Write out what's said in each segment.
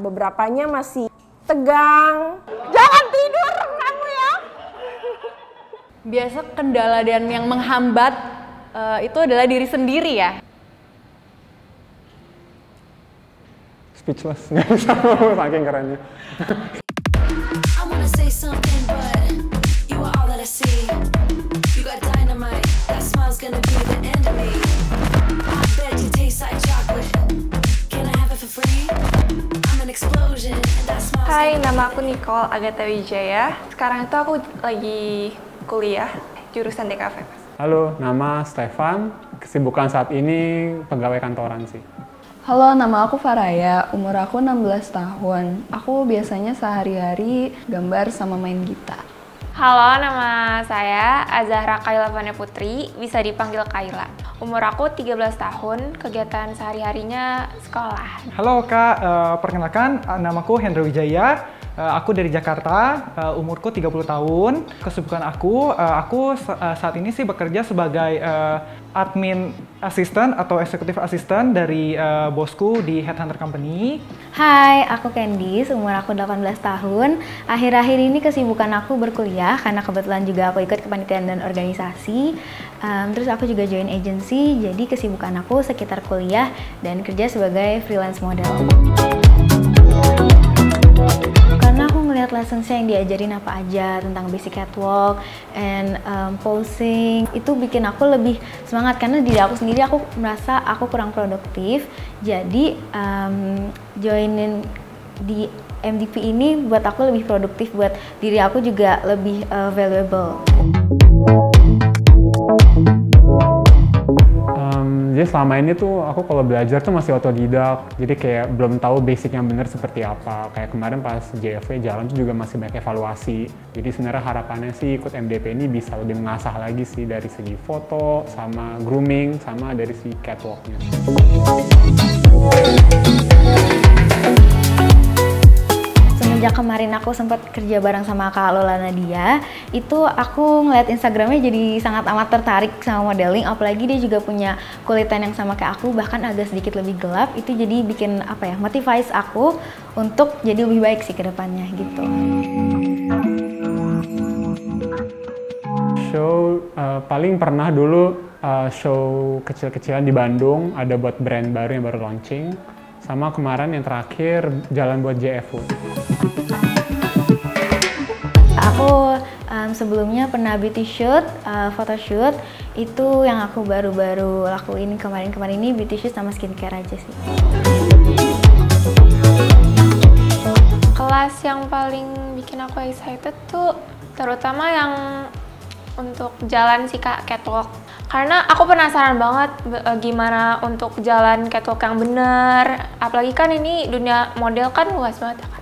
Beberapanya masih tegang. Jangan tidur kamu ya. Biasa kendala dan yang menghambat itu adalah diri sendiri ya. Speechless, nggak bisa ngomong saking kerennya. Hai, nama aku Nicole Agatha Wijaya. Sekarang itu aku lagi kuliah jurusan DKV. Halo, nama Stefan. Kesibukan saat ini pegawai kantoran sih. Halo, nama aku Faraya, umur aku 16 tahun. Aku biasanya sehari-hari gambar sama main gitar. Halo, nama saya Azahra Kaila Vane Putri, bisa dipanggil Kaila. Umur aku 13 tahun, kegiatan sehari-harinya sekolah. Halo Kak, perkenalkan namaku Hendra Wijaya. Aku dari Jakarta, umurku 30 tahun. Kesibukan aku saat ini sih bekerja sebagai admin assistant atau executive assistant dari bosku di Headhunter Company. Hai, aku Candice, umur aku 18 tahun. Akhir-akhir ini kesibukan aku berkuliah karena kebetulan juga aku ikut kepanitiaan dan organisasi. Terus aku juga join agency, jadi kesibukan aku sekitar kuliah dan kerja sebagai freelance model. Karena aku ngeliat lessons-nya yang diajarin apa aja tentang basic catwalk and posing, itu bikin aku lebih semangat karena diri aku sendiri aku merasa aku kurang produktif. Jadi joinin di MDP ini buat aku lebih produktif, buat diri aku juga lebih valuable. Jadi selama ini tuh aku kalau belajar tuh masih otodidak, jadi kayak belum tahu basic yang benar seperti apa. Kayak kemarin pas JFW jalan tuh juga masih banyak evaluasi. Jadi sebenarnya harapannya sih ikut MDP ini bisa lebih mengasah lagi sih dari segi foto, sama grooming, sama dari segi catwalknya. Semenjak kemarin aku sempat kerja bareng sama Kak Lola Nadia, itu aku ngeliat Instagramnya jadi sangat amat tertarik sama modeling, apalagi dia juga punya kulitan yang sama kayak aku, bahkan agak sedikit lebih gelap. Itu jadi bikin apa ya, motivasi aku untuk jadi lebih baik sih ke depannya gitu. Show paling pernah dulu show kecil-kecilan di Bandung, ada buat brand baru yang baru launching. Sama kemarin yang terakhir jalan buat JFU. Aku sebelumnya pernah beauty shoot, photoshoot. Itu yang aku baru-baru lakuin kemarin-kemarin ini, beauty shoot sama skincare aja sih. Kelas yang paling bikin aku excited tuh terutama yang untuk jalan sih Kak, catwalk. Karena aku penasaran banget gimana untuk jalan catwalk yang bener. Apalagi kan ini dunia model kan luas banget ya kan.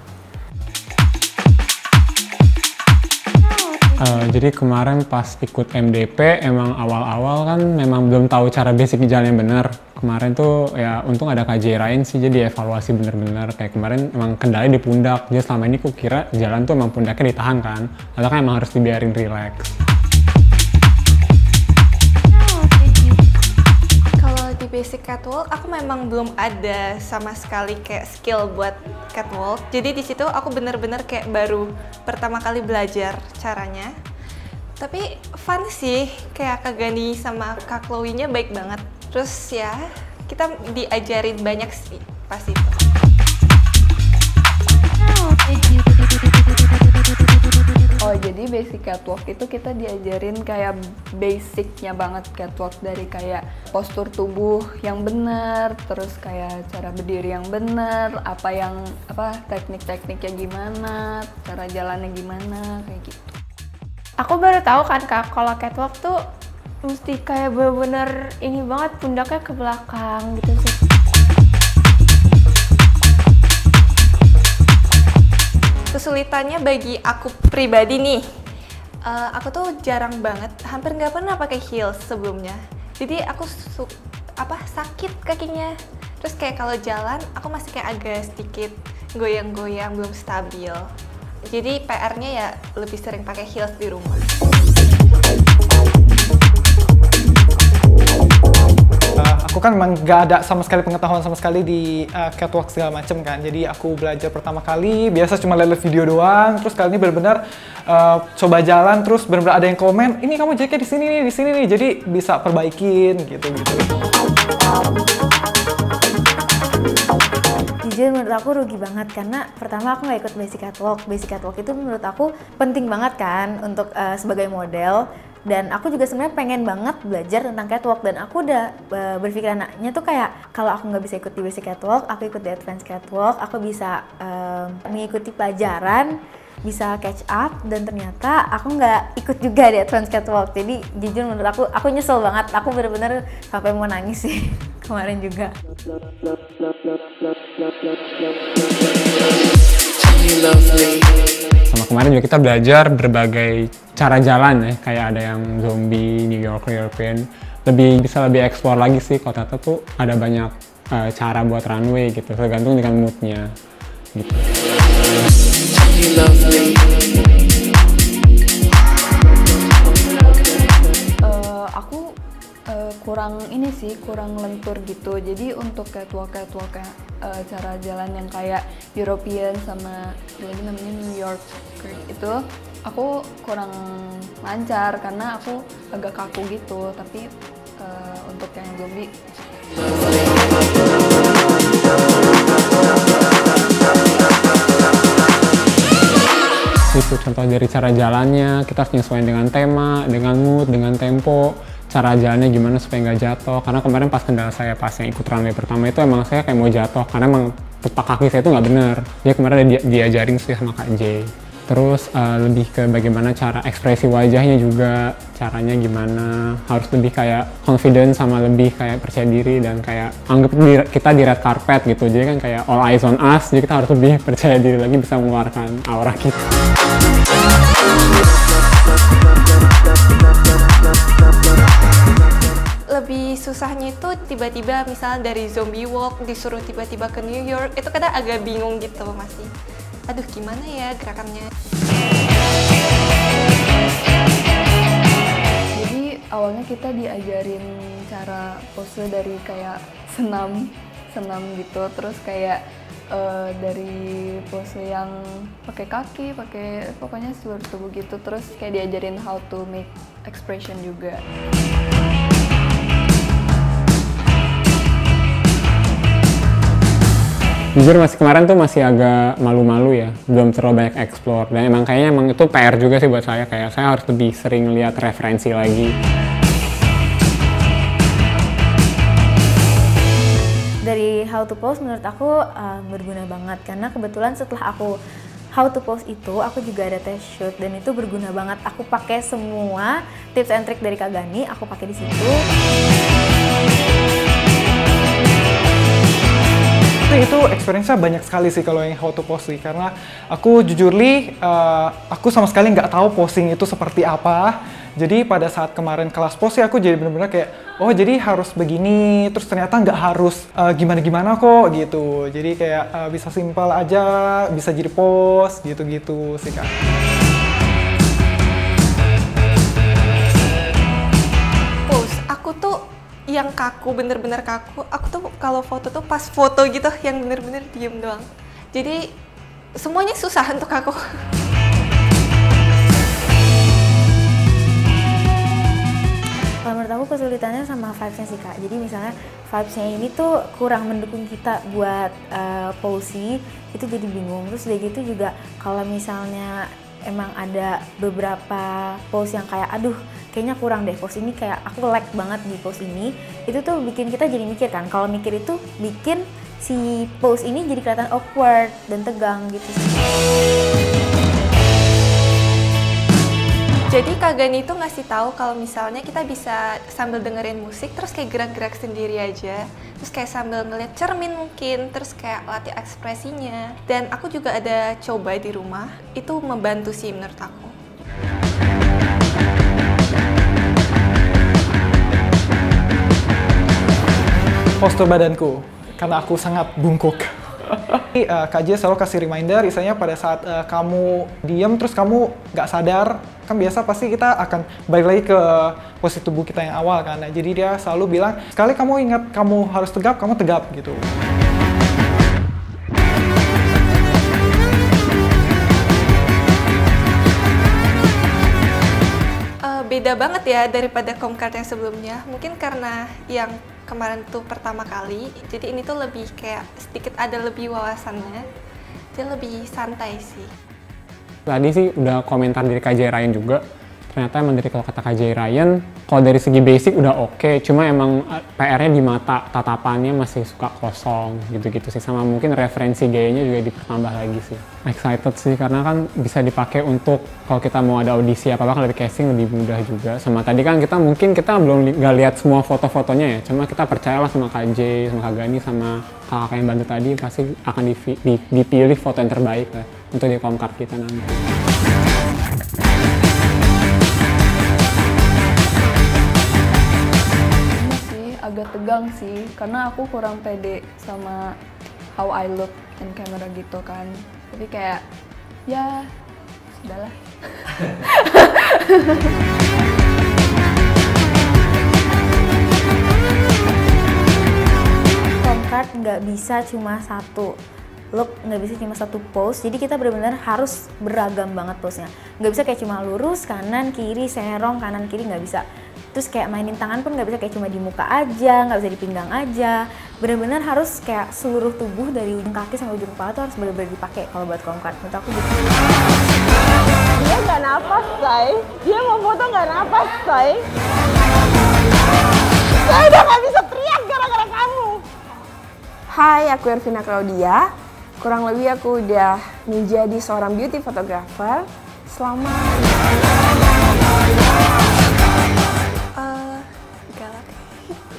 Jadi kemarin pas ikut MDP emang awal-awal kan memang belum tahu cara basic jalan yang bener. Kemarin tuh ya untung ada Kak Jairain sih, jadi evaluasi bener-bener. Kayak kemarin emang kendalanya di pundak. Jadi selama ini aku kira jalan tuh emang pundaknya ditahan kan. Padahal kan emang harus dibiarin relax. Basic catwalk, aku memang belum ada sama sekali kayak skill buat catwalk. Jadi di situ aku bener-bener kayak baru pertama kali belajar caranya. Tapi fun sih, kayak Kak Gani sama Kak Chloe-nya baik banget. Terus ya, kita diajarin banyak sih pas itu. Oh, jadi basic catwalk itu kita diajarin kayak basicnya banget catwalk, dari kayak postur tubuh yang benar, terus kayak cara berdiri yang benar, teknik-tekniknya gimana, cara jalannya gimana, kayak gitu. Aku baru tahu kan Kak, kalau catwalk tuh mesti kayak bener-bener ini banget, pundaknya ke belakang gitu sih. Kesulitannya bagi aku pribadi nih, aku tuh jarang banget, hampir nggak pernah pakai heels sebelumnya. Jadi aku sakit kakinya. Terus kayak kalau jalan, aku masih kayak agak sedikit goyang-goyang, belum stabil. Jadi PR-nya ya lebih sering pakai heels di rumah. aku kan memang nggak ada sama sekali pengetahuan sama sekali di catwalk segala macem kan. Jadi aku belajar pertama kali, biasa cuma lihat video doang. Terus kali ini benar-benar coba jalan, terus benar-benar ada yang komen, ini kamu jeleknya di sini nih. Jadi bisa perbaikin gitu. Jujur menurut aku rugi banget karena pertama aku nggak ikut basic catwalk. Basic catwalk itu menurut aku penting banget kan untuk sebagai model. Dan aku juga sebenarnya pengen banget belajar tentang catwalk, dan aku udah berpikir anaknya tuh kayak kalau aku nggak bisa ikut di basic catwalk, aku ikut di advance catwalk, aku bisa mengikuti pelajaran, bisa catch up, dan ternyata aku nggak ikut juga di advance catwalk. Jadi jujur menurut aku nyesel banget, aku bener-bener sampai mau nangis sih kemarin juga. Sama kemarin juga kita belajar berbagai cara jalan ya, kayak ada yang zombie, New York, European, bisa lebih explore lagi sih. Kalau ternyata tuh ada banyak cara buat runway gitu, tergantung dengan moodnya gitu. Aku kurang lentur gitu. Jadi untuk catwalk cara jalan yang kayak European sama lagi namanya New York itu aku kurang lancar karena aku agak kaku gitu. Tapi untuk yang zombie itu contoh dari cara jalannya, kita harus nyesuaiin dengan tema, dengan mood, dengan tempo, cara jalannya gimana supaya nggak jatuh. Karena kemarin pas kendala saya pas yang ikut runway pertama itu emang saya kayak mau jatuh karena emang tepak kaki saya itu nggak bener. Dia kemarin diajarin sih sama Kak J. Terus lebih ke bagaimana cara ekspresi wajahnya juga, caranya gimana, harus lebih kayak confident sama lebih kayak percaya diri dan kayak anggap kita di red carpet gitu. Jadi kan kayak all eyes on us, jadi kita harus lebih percaya diri lagi, bisa mengeluarkan aura kita. Lebih susahnya itu tiba-tiba misalnya dari zombie walk disuruh tiba-tiba ke New York, itu kadang agak bingung gitu masih. Aduh gimana ya gerakannya. Jadi awalnya kita diajarin cara pose dari kayak senam gitu, terus kayak dari pose yang pakai kaki, pakai pokoknya seluruh tubuh gitu, terus kayak diajarin how to make expression juga. Jujur kemarin tuh masih agak malu-malu ya, belum terlalu banyak explore. Dan emang kayaknya itu PR juga sih buat saya, kayak saya harus lebih sering lihat referensi lagi. Dari how to pose menurut aku berguna banget, karena kebetulan setelah aku how to pose itu aku juga ada test shoot dan itu berguna banget. Aku pakai semua tips and trick dari Kak Gani, aku pakai di situ. Itu experience-nya banyak sekali sih kalau yang how to pose sih, karena aku jujur aku sama sekali nggak tahu posing itu seperti apa. Jadi pada saat kemarin kelas pose aku jadi benar-benar kayak, oh jadi harus begini, terus ternyata nggak harus gimana-gimana kok gitu. Jadi kayak bisa simpel aja, bisa jadi pose gitu-gitu sih Kak. Pose, aku tuh yang kaku, bener-bener kaku. Aku tuh kalau foto tuh pas foto gitu yang bener-bener diem doang. Jadi semuanya susah untuk aku. Kalau menurut aku kesulitannya sama vibes-nya sih Kak. Jadi misalnya vibes-nya ini tuh kurang mendukung kita buat pose, itu jadi bingung. Terus udah gitu juga kalau misalnya emang ada beberapa pose yang kayak aduh kayaknya kurang deh pose ini, kayak aku lag banget di pose ini, itu tuh bikin kita jadi mikir kan. Kalau mikir itu bikin si pose ini jadi kelihatan awkward dan tegang gitu sih. Jadi Kak Gani itu ngasih tahu kalau misalnya kita bisa sambil dengerin musik terus kayak gerak-gerak sendiri aja, terus kayak sambil ngeliat cermin mungkin, terus kayak latih ekspresinya. Dan aku juga ada coba di rumah, itu membantu sih menurut aku. Postur badanku, karena aku sangat bungkuk. Kak J selalu kasih reminder, misalnya pada saat kamu diem terus kamu nggak sadar, kan biasa pasti kita akan balik lagi ke posisi tubuh kita yang awal kan. Nah, jadi dia selalu bilang, sekali kamu ingat kamu harus tegap, kamu tegap gitu. Beda banget ya daripada Comcard yang sebelumnya. Mungkin karena yang kemarin tuh pertama kali, jadi ini tuh lebih kayak sedikit ada lebih wawasannya. Dia lebih santai sih. Tadi sih udah komentar dari Kak J Ryan juga. Ternyata emang dari kalau kata Kak J Ryan, kalau dari segi basic udah oke, cuma emang PR-nya di mata, tatapannya masih suka kosong gitu-gitu sih. Sama mungkin referensi gayanya juga ditambah lagi sih. Excited sih, karena kan bisa dipakai untuk kalau kita mau ada audisi apa-apa, kalau di casting lebih mudah juga. Sama tadi kan kita belum nggak lihat semua foto-fotonya ya, cuma kita percayalah sama Kak J, sama Kak Gani, sama kakak yang bantu tadi, pasti akan dipilih foto yang terbaik lah untuk di Comcard kita nanti. Agak tegang sih, karena aku kurang pede sama how I look in camera gitu kan. Tapi kayak, ya sudahlah. Comcard nggak bisa cuma satu look, nggak bisa cuma satu pose, jadi kita benar-benar harus beragam banget pose-nya. Nggak bisa kayak cuma lurus, kanan, kiri, serong, kanan, kiri, nggak bisa. Terus kayak mainin tangan pun nggak bisa kayak cuma di muka aja, nggak bisa di pinggang aja. Benar-benar harus kayak seluruh tubuh dari ujung kaki sampai ujung kepala tuh harus benar-benar dipakai kalau buat Comcard. Menurut aku gitu. Dia nggak napas, say. Dia mau foto nggak napas, say. Saya udah nggak bisa teriak gara-gara kamu. Hai, aku Ervina Claudia. Kurang lebih aku udah menjadi seorang beauty photographer selama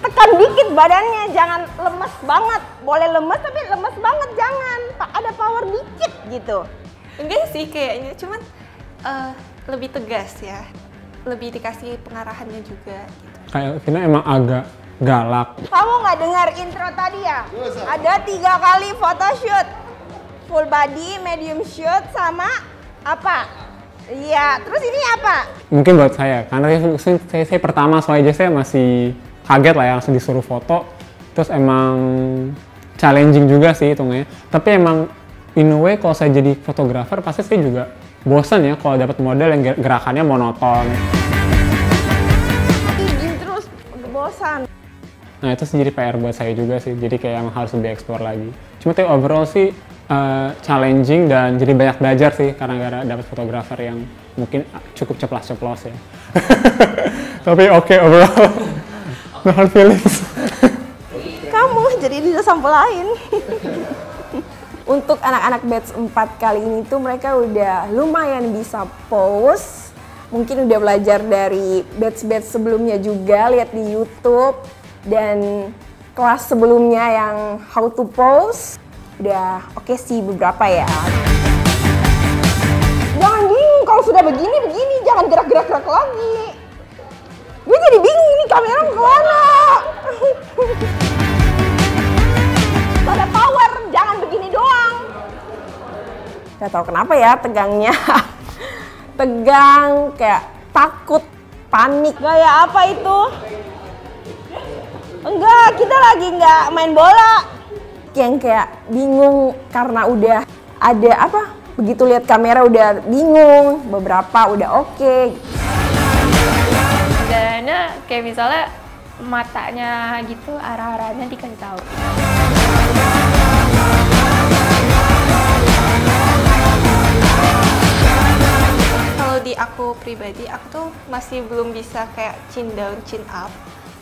tekan dikit badannya, jangan lemes banget. Boleh lemes tapi lemes banget jangan. Ada power dikit gitu. Enggak sih kayaknya, cuman lebih tegas ya. Lebih dikasih pengarahannya juga gitu. Kayak Vina emang agak galak. Kamu nggak dengar intro tadi ya? Ada 3 kali photoshoot. Full body, medium shoot, sama apa? Iya, terus ini apa? Mungkin buat saya, karena saya pertama soalnya saya masih kaget lah ya, langsung disuruh foto. Terus emang challenging juga sih hitungnya. Tapi emang in a way kalau saya jadi fotografer pasti saya juga bosan ya kalau dapat model yang gerakannya monoton. Izin terus, bosan. Nah itu sih jadi PR buat saya juga sih, jadi kayak emang harus lebih explore lagi. Cuma tapi overall sih challenging dan jadi banyak belajar sih karena dapat fotografer yang mungkin cukup ceplas-ceplos ya. Tapi oke overall. No hard feelings. Kamu jadi di sampel lain. Untuk anak-anak batch 4 kali ini tuh mereka udah lumayan bisa pose. Mungkin udah belajar dari batch-batch sebelumnya juga, lihat di YouTube. Dan kelas sebelumnya yang how to pose. Udah oke sih beberapa ya. Jangan bingung kalau sudah begini, jangan gerak-gerak lagi. Gue jadi bingung ini kamera mau kemana. Ada power, jangan begini doang. Gak tau kenapa ya tegangnya. Tegang, kayak takut, panik. Gaya apa itu? Enggak, kita lagi nggak main bola. Yang kayak bingung karena udah ada apa? Begitu lihat kamera udah bingung, beberapa udah oke. Caranya kayak misalnya matanya gitu arah-arahnya dikasih tahu. Kalau di aku pribadi, aku tuh masih belum bisa kayak chin down, chin up.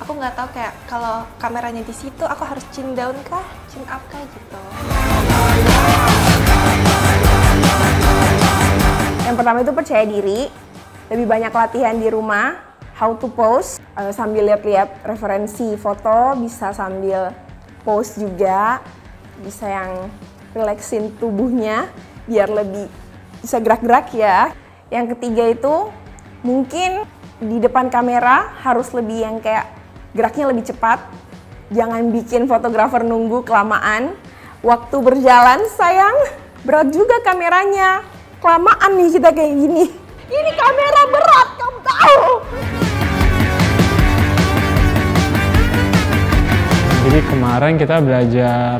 Aku nggak tahu kayak kalau kameranya di situ, aku harus chin down kah, chin up kah gitu. Yang pertama itu percaya diri, lebih banyak latihan di rumah, how to pose, sambil lihat-lihat referensi foto, bisa sambil pose juga, bisa yang relaxin tubuhnya biar lebih bisa gerak-gerak ya. Yang ketiga itu mungkin di depan kamera harus lebih yang kayak geraknya lebih cepat, jangan bikin fotografer nunggu kelamaan. Waktu berjalan sayang, berat juga kameranya. Kelamaan nih kita kayak gini. Ini kamera berat, kamu tahu. Jadi kemarin kita belajar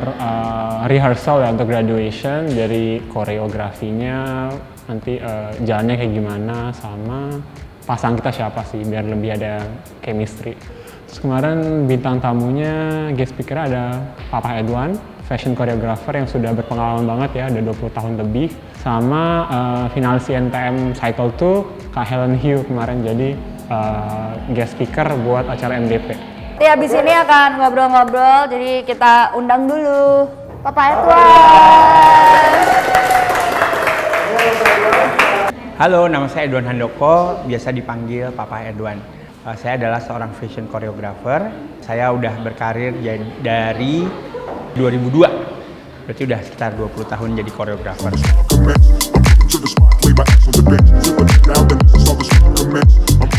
rehearsal ya untuk graduation, dari koreografinya, nanti jalannya kayak gimana, sama pasang kita siapa sih, biar lebih ada chemistry. Terus kemarin bintang tamunya, guest speaker ada Papa Edwan, fashion choreographer yang sudah berpengalaman banget ya, ada 20 tahun lebih. Sama finalis NTM Cycle 2, Kak Helen Hu kemarin jadi guest speaker buat acara MDP. Nanti habis ini akan ngobrol-ngobrol, jadi kita undang dulu Papa Edwan. Halo, nama saya Edwan Handoko, biasa dipanggil Papa Edwan. Saya adalah seorang fashion choreographer. Saya udah berkarir dari 2002, berarti udah sekitar 20 tahun jadi koreografer.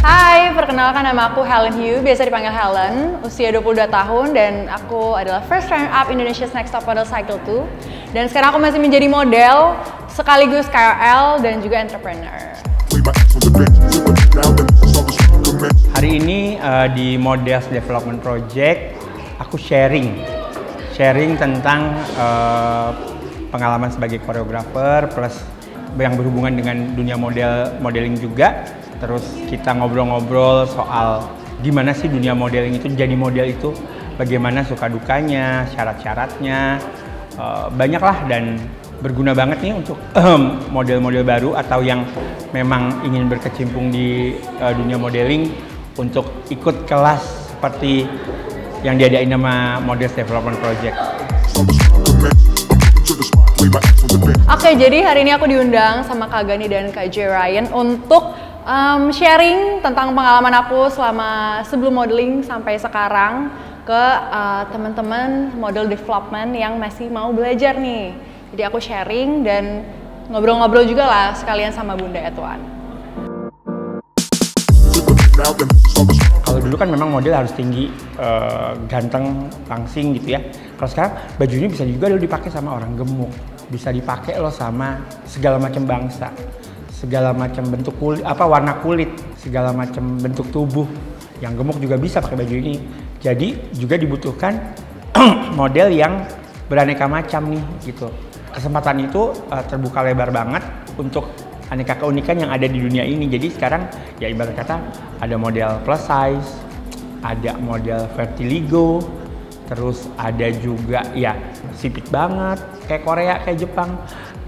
Hai, perkenalkan nama aku Helen Hu, biasa dipanggil Helen, usia 22 tahun dan aku adalah first runner-up Indonesia's Next Top Model Cycle 2. Dan sekarang aku masih menjadi model, sekaligus KOL dan juga entrepreneur. Hari ini di Models Development Project, aku sharing tentang pengalaman sebagai koreografer plus yang berhubungan dengan dunia modeling juga. Terus kita ngobrol-ngobrol soal gimana sih dunia modeling itu, jadi model itu bagaimana suka dukanya, syarat-syaratnya, banyak lah, dan berguna banget nih untuk model-model baru atau yang memang ingin berkecimpung di dunia modeling untuk ikut kelas seperti yang diadain nama Models Development Project. Oke, jadi hari ini aku diundang sama Kak Gani dan Kak J. Ryan untuk sharing tentang pengalaman aku sebelum modeling sampai sekarang ke teman-teman model development yang masih mau belajar nih. Jadi aku sharing dan ngobrol-ngobrol juga lah sekalian sama Bunda Edwan. Kalau dulu kan memang model harus tinggi, ganteng, langsing gitu ya. Kalau sekarang bajunya bisa juga dipakai sama orang gemuk, bisa dipakai loh sama segala macam bangsa, segala macam bentuk kulit, warna kulit, segala macam bentuk tubuh. Yang gemuk juga bisa pakai baju ini. Jadi juga dibutuhkan model yang beraneka macam nih gitu. Kesempatan itu terbuka lebar banget untuk aneka keunikan yang ada di dunia ini. Jadi sekarang ya ibarat kata ada model plus size, ada model vertiligo, terus ada juga ya sipit banget kayak Korea, kayak Jepang,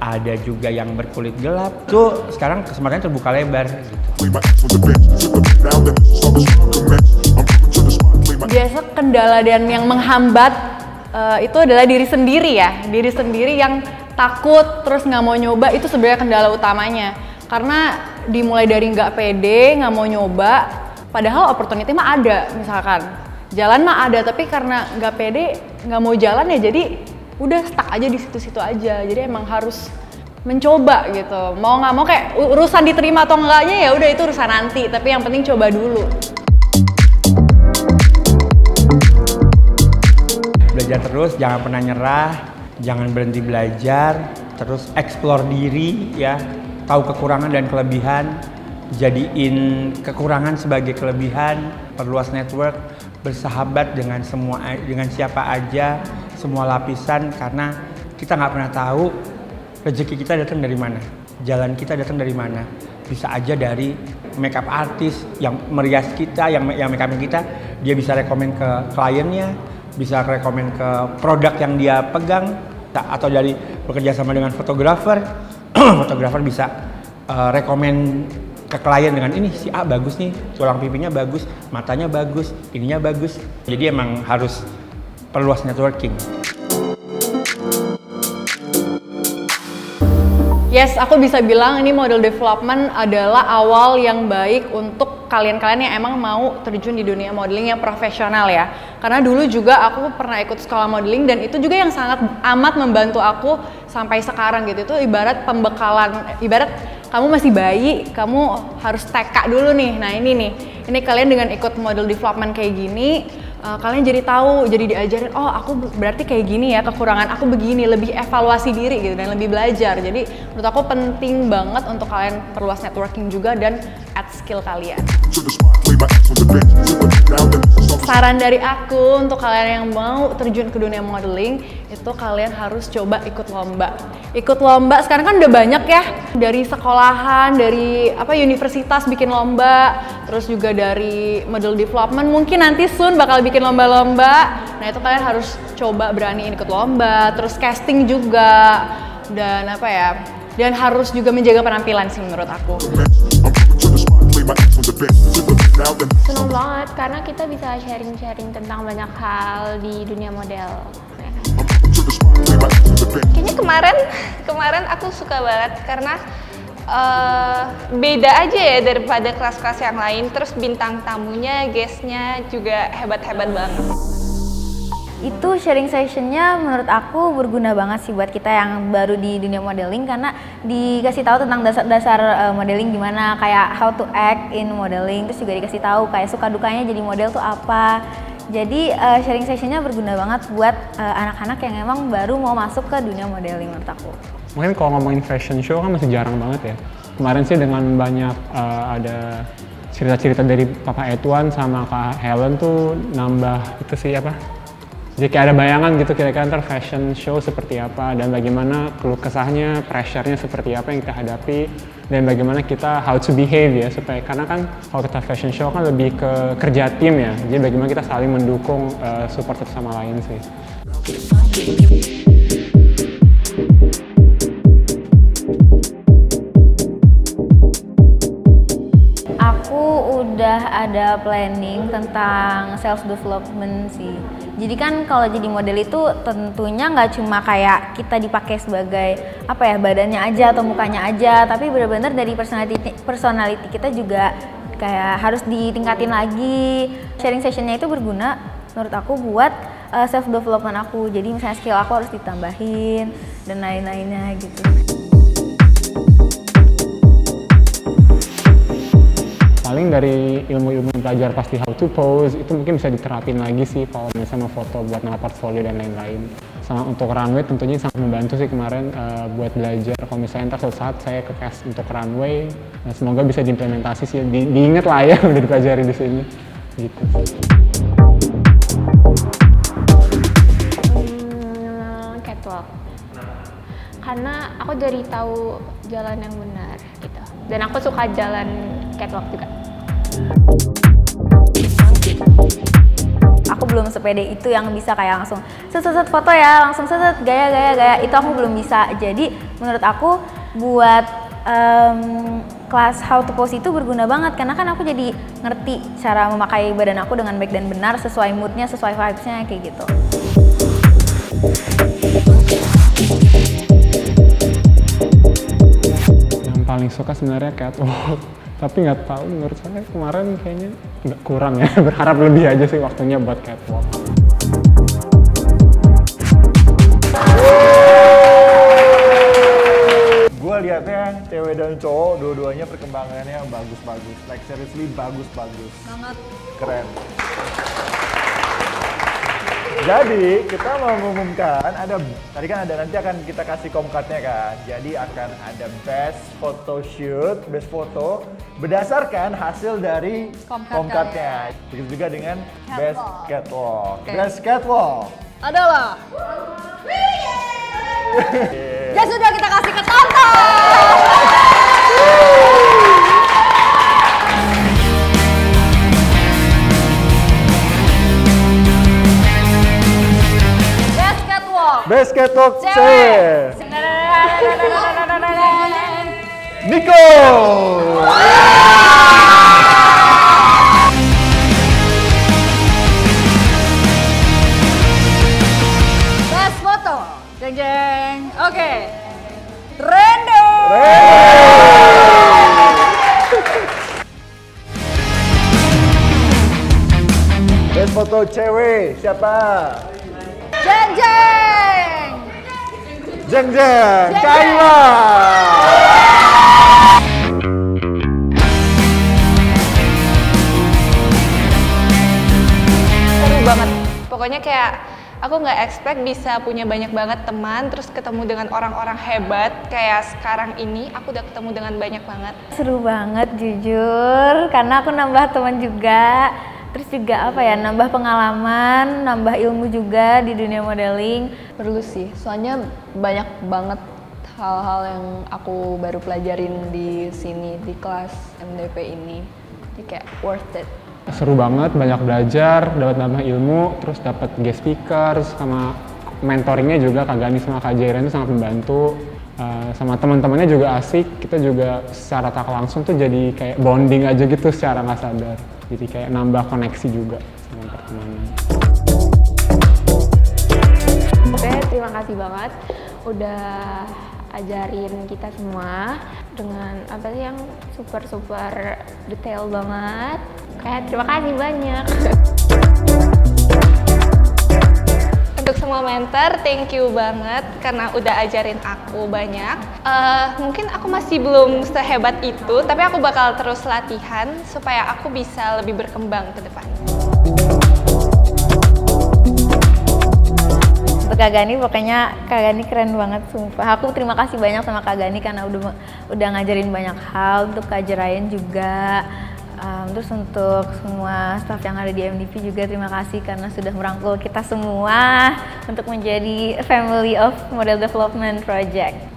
ada juga yang berkulit gelap. Tuh sekarang kesempatannya terbuka lebar gitu. Biasa kendala dan yang menghambat itu adalah diri sendiri ya, diri sendiri yang takut terus nggak mau nyoba, itu sebenarnya kendala utamanya. Karena dimulai dari nggak pede, nggak mau nyoba, padahal opportunity mah ada, misalkan jalan mah ada, tapi karena nggak pede, nggak mau jalan ya, jadi udah stuck aja di situ-situ aja. Jadi emang harus mencoba gitu, mau nggak mau, kayak urusan diterima atau enggaknya ya udah itu urusan nanti, tapi yang penting coba dulu. Belajar terus, jangan pernah nyerah, jangan berhenti belajar, terus explore diri ya, tahu kekurangan dan kelebihan, jadiin kekurangan sebagai kelebihan, perluas network, bersahabat dengan siapa aja, semua lapisan, karena kita nggak pernah tahu rezeki kita datang dari mana, jalan kita datang dari mana. Bisa aja dari makeup artist yang merias kita, yang makeupin kita, dia bisa rekomen ke kliennya, bisa rekomen ke produk yang dia pegang, atau dari bekerja sama dengan fotografer, fotografer bisa rekomen ke klien dengan ini si A bagus nih, tulang pipinya bagus, matanya bagus, ininya bagus. Jadi emang harus perluas networking. Yes, aku bisa bilang ini model development adalah awal yang baik untuk kalian-kalian yang emang mau terjun di dunia modeling yang profesional ya. Karena dulu juga aku pernah ikut sekolah modeling dan itu juga yang sangat amat membantu aku sampai sekarang gitu. Itu ibarat pembekalan, ibarat kamu masih bayi, kamu harus TK dulu nih. Nah ini nih, ini kalian dengan ikut model development kayak gini, kalian jadi tahu, jadi diajarin, oh aku berarti kayak gini ya, kekurangan aku begini, lebih evaluasi diri gitu dan lebih belajar. Jadi menurut aku penting banget untuk kalian perluas networking juga dan add skill kalian. Saran dari aku untuk kalian yang mau terjun ke dunia modeling, itu kalian harus coba ikut lomba. Ikut lomba sekarang kan udah banyak ya, dari sekolahan, dari universitas bikin lomba, terus juga dari model development, mungkin nanti soon bakal bikin lomba-lomba. Nah itu kalian harus coba beraniin ikut lomba, terus casting juga, dan dan harus juga menjaga penampilan sih menurut aku. Seneng banget karena kita bisa sharing-sharing tentang banyak hal di dunia model. Kayaknya kemarin aku suka banget karena beda aja ya daripada kelas-kelas yang lain. Terus bintang tamunya, guestnya juga hebat-hebat banget. Itu sharing sessionnya menurut aku berguna banget sih buat kita yang baru di dunia modeling, karena dikasih tahu tentang dasar-dasar modeling gimana, kayak how to act in modeling, terus juga dikasih tahu kayak suka dukanya jadi model tuh apa. Jadi sharing sessionnya berguna banget buat anak-anak yang emang baru mau masuk ke dunia modeling menurut aku. Mungkin kalau ngomongin fashion show kan masih jarang banget ya. Kemarin sih dengan banyak ada cerita-cerita dari Papa Edwan sama Kak Helen tuh nambah itu sih jadi kayak ada bayangan gitu kira-kira ntar fashion show seperti apa dan bagaimana keluh kesahnya, pressure-nya seperti apa yang kita hadapi dan bagaimana kita how to behave ya, supaya karena kan kalau kita fashion show kan lebih ke kerja tim ya, jadi bagaimana kita saling mendukung, support satu sama lain sih. Aku udah ada planning tentang self development sih. Jadi kan kalau jadi model itu tentunya nggak cuma kayak kita dipakai sebagai badannya aja atau mukanya aja, tapi benar-benar dari personality kita juga kayak harus ditingkatin lagi. Sharing sessionnya itu berguna menurut aku buat self development aku. Jadi misalnya skill aku harus ditambahin dan lain-lainnya gitu. Paling dari ilmu-ilmu yang belajar pasti how to pose itu mungkin bisa diterapin lagi sih kalau misalnya mau foto buat nama portfolio dan lain-lain. Sama untuk runway tentunya sangat membantu sih kemarin buat belajar kalau misalnya ntar suatu saat saya ke cast untuk runway, semoga bisa diimplementasi sih, diinget lah ya udah dipelajari di sini gitu. Catwalk. Karena aku dari tahu jalan yang benar gitu. Dan aku suka jalan catwalk juga. Aku belum sepede itu yang bisa kayak langsung set foto ya, langsung set gaya. Itu aku belum bisa. Jadi menurut aku buat kelas how to pose itu berguna banget karena kan aku jadi ngerti cara memakai badan aku dengan baik dan benar sesuai moodnya, sesuai vibes-nya kayak gitu. Yang paling suka sebenarnya catwalk, tapi nggak tahu menurut saya kemarin kayaknya nggak kurang ya, berharap lebih aja sih waktunya buat catwalk. Gue liatnya cewek dan cowok dua-duanya perkembangannya bagus-bagus, like seriously bagus-bagus. Banget. Keren. Jadi kita mau mengumumkan tadi kan ada nanti akan kita kasih komkatnya kan. Jadi akan ada best photo shoot, best foto berdasarkan hasil dari komkatnya. Begitu juga dengan best catwalk. Okay. Best catwalk adalah ya sudah kita kasih ke tonton. Best catwalk cewek. Nico. Best foto. Jeng. Oke. Rendo. Best foto cewek siapa? Jeng, Kayla. Seru banget Pokoknya kayak aku nggak expect bisa punya banyak banget teman, terus ketemu dengan orang-orang hebat kayak sekarang ini. Aku udah ketemu dengan banyak banget. Seru banget jujur, karena aku nambah teman juga. Terus juga apa ya, nambah pengalaman, nambah ilmu juga di dunia modeling. Perlu sih, soalnya banyak banget hal-hal yang aku baru pelajarin di sini, di kelas MDP ini. Jadi kayak worth it. Seru banget, banyak belajar, dapat nambah ilmu, terus dapat guest speaker, sama mentoringnya juga Kak Gani sama Kak Jairan itu sangat membantu. Sama teman-temannya juga asik, kita juga secara tak langsung tuh jadi kayak bonding aja gitu secara nggak sadar. Jadi kayak nambah koneksi juga sama pertemanan. Oke, terima kasih banget udah ajarin kita semua dengan apa sih yang super detail banget. Kayak terima kasih banyak. Untuk semua mentor, thank you banget karena udah ajarin aku banyak. Mungkin aku masih belum sehebat itu, tapi aku bakal terus latihan supaya aku bisa lebih berkembang ke depan. Untuk Kak Gani, pokoknya Kak Gani keren banget sumpah. Aku terima kasih banyak sama Kak Gani karena udah ngajarin banyak hal. Untuk Kak Jerayan juga. Terus untuk semua staff yang ada di MDP juga terima kasih karena sudah merangkul kita semua untuk menjadi family of Model Development Project.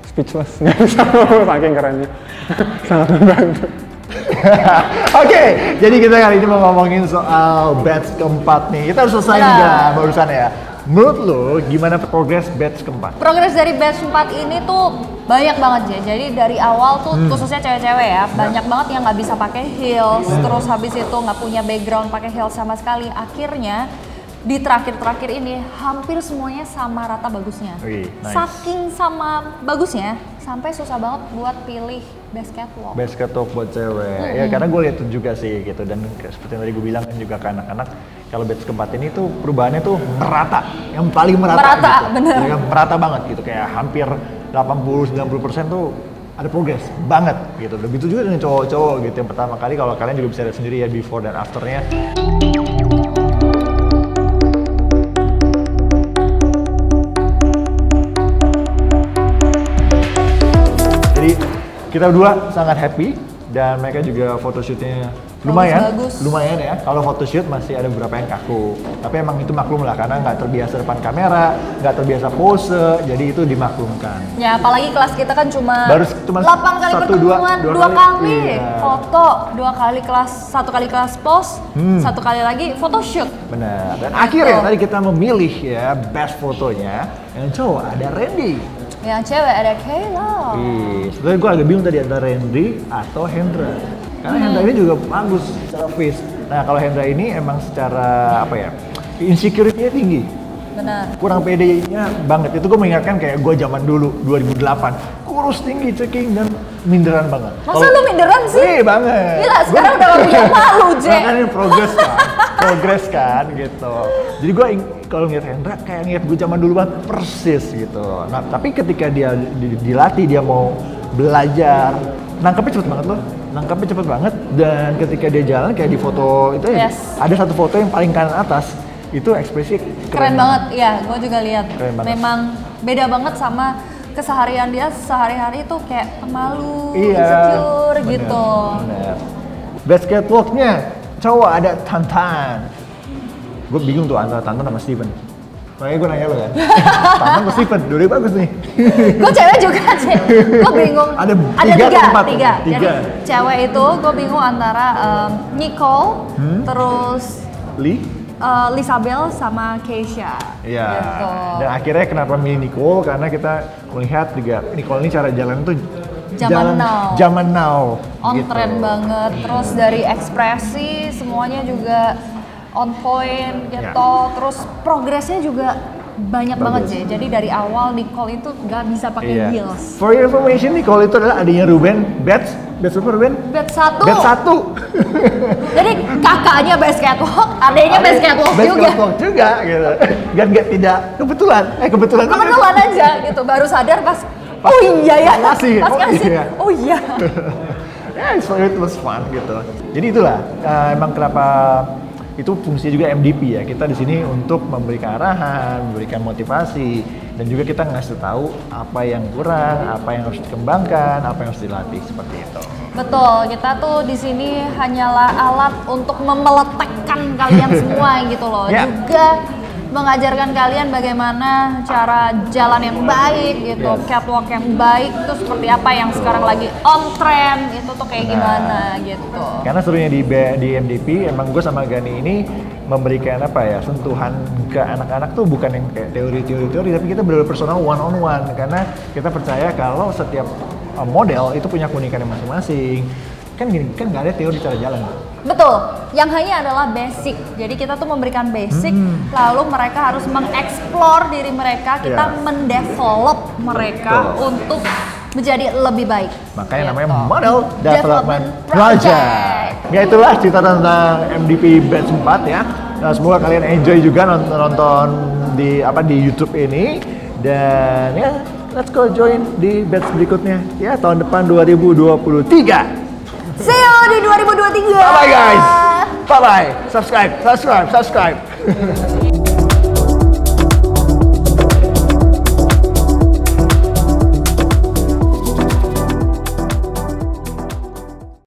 Speechless, nggak bisa ngomong saking kerennya. Sangat membantu. Oke, jadi kita kali ini mau ngomongin soal batch keempat nih. Kita harus selesai juga barusan ya. Menurut lo gimana progres batch keempat? Progres dari batch 4 ini tuh banyak banget ya. Jadi dari awal tuh khususnya cewek-cewek ya, banyak banget yang nggak bisa pakai heels, terus habis itu nggak punya background pakai heels sama sekali. Akhirnya di terakhir-terakhir ini hampir semuanya sama rata bagusnya. Nice. Saking sama bagusnya sampai susah banget buat pilih best catwalk. Best catwalk buat cewek. Ya karena gue lihat juga sih gitu, dan seperti yang tadi gue bilang kan juga ke anak-anak, kalau batch keempat ini tuh perubahannya tuh merata, yang paling merata gitu. Bener. Ya, merata banget gitu, kayak hampir 80-90% tuh ada progres banget gitu. Begitu juga dengan cowok-cowok gitu. Yang pertama kali kalau kalian juga bisa lihat sendiri ya before dan afternya. Jadi kita berdua sangat happy dan mereka juga photoshootnya lumayan ya. Kalau photoshoot masih ada beberapa yang kaku, tapi emang itu maklum lah karena nggak terbiasa depan kamera, nggak terbiasa pose, jadi itu dimaklumkan. Ya apalagi kelas kita kan cuma 8 kali pertemuan, 2 kali foto, 2 kali kelas, 1 kali kelas pose, 1 kali lagi photoshoot. Benar. Dan akhirnya tadi kita memilih ya best fotonya. Yang cowok ada Randy. Yang cewek ada Kayla. Sebenarnya gue agak bingung tadi antara Randy atau Hendra. Karena Hendra ini juga bagus secara face. Nah kalau Hendra ini emang secara apa ya, insecurity-nya tinggi. Benar. Kurang pede-nya banget. Itu gue mengingatkan kayak gue zaman dulu 2008, kurus tinggi ceking dan minderan banget. Masa lu minderan sih? Banget. Gila, sekarang udah gak punya malu, Jack. Makanya progres kan gitu. Jadi gue kalau ngeliat Hendra kayak ngeliat gue zaman dulu banget persis gitu. Nah tapi ketika dia dilatih, dia mau belajar, nangkepnya cepet banget loh. Nangkepnya cepet banget, dan ketika dia jalan kayak di foto itu ya, ada satu foto yang paling kanan atas itu ekspresi keren banget. Iya, gue juga lihat. Memang beda banget sama keseharian dia sehari-hari tuh kayak malu, iya, insecure gitu. Bener. Best catwalk-nya cowok ada Tantan. Gue bingung tuh antara Tantan sama Steven. Makanya gue nanya lo kan, Tantan atau Steven? Dua-duanya bagus nih. Gue cewek juga sih, gue bingung. Ada tiga. Jadi cewek itu gue bingung antara Nicole, terus Lisabel sama Keisha. Iya. Gitu. Dan akhirnya kenapa milih Nicole? Karena kita melihat juga Nicole ini cara jalan tuh zaman now. On gitu. trend banget. Terus dari ekspresi semuanya juga on point gitu. Terus progresnya juga banyak banget sih. Jadi dari awal Nicole itu nggak bisa pakai heels. For your information, Nicole itu adalah adiknya Ruben. Batch berapa Ruben? Batch 1. Batch 1. Jadi kakaknya best catwalk, adiknya best catwalk juga. Best catwalk juga gitu. Gak tidak kebetulan. Kebetulan aja gitu. Baru sadar pas oh iya ya. Masih. Pas kasih. Oh iya. it was fun gitu. Jadi itulah emang kenapa itu fungsi juga MDP ya. Kita di sini untuk memberikan arahan, memberikan motivasi, dan juga kita ngasih tahu apa yang kurang, apa yang harus dikembangkan, apa yang harus dilatih seperti itu. Betul, kita tuh di sini hanyalah alat untuk memeletekkan kalian semua gitu loh. Yeah. Juga mengajarkan kalian bagaimana cara jalan yang baik gitu, catwalk yang baik itu seperti apa, yang sekarang lagi on trend itu tuh kayak gimana gitu. Karena serunya di MDP, emang gue sama Gani ini memberikan apa ya, sentuhan ke anak-anak tuh bukan yang kayak teori, tapi kita benar-benar personal one on one, karena kita percaya kalau setiap model itu punya keunikannya masing-masing. Kan gini, kan nggak ada teori cara jalan. Betul, yang hanya adalah basic. Jadi kita tuh memberikan basic, lalu mereka harus mengeksplor diri mereka, kita mendevelop mereka untuk menjadi lebih baik. Makanya namanya Model Development Project. Ya itulah cerita tentang MDP Batch 4 ya. Nah, semoga kalian enjoy juga nonton di YouTube ini, dan ya let's go join di batch berikutnya ya tahun depan 2023. See you di 2023. Bye bye guys. Bye bye. Subscribe.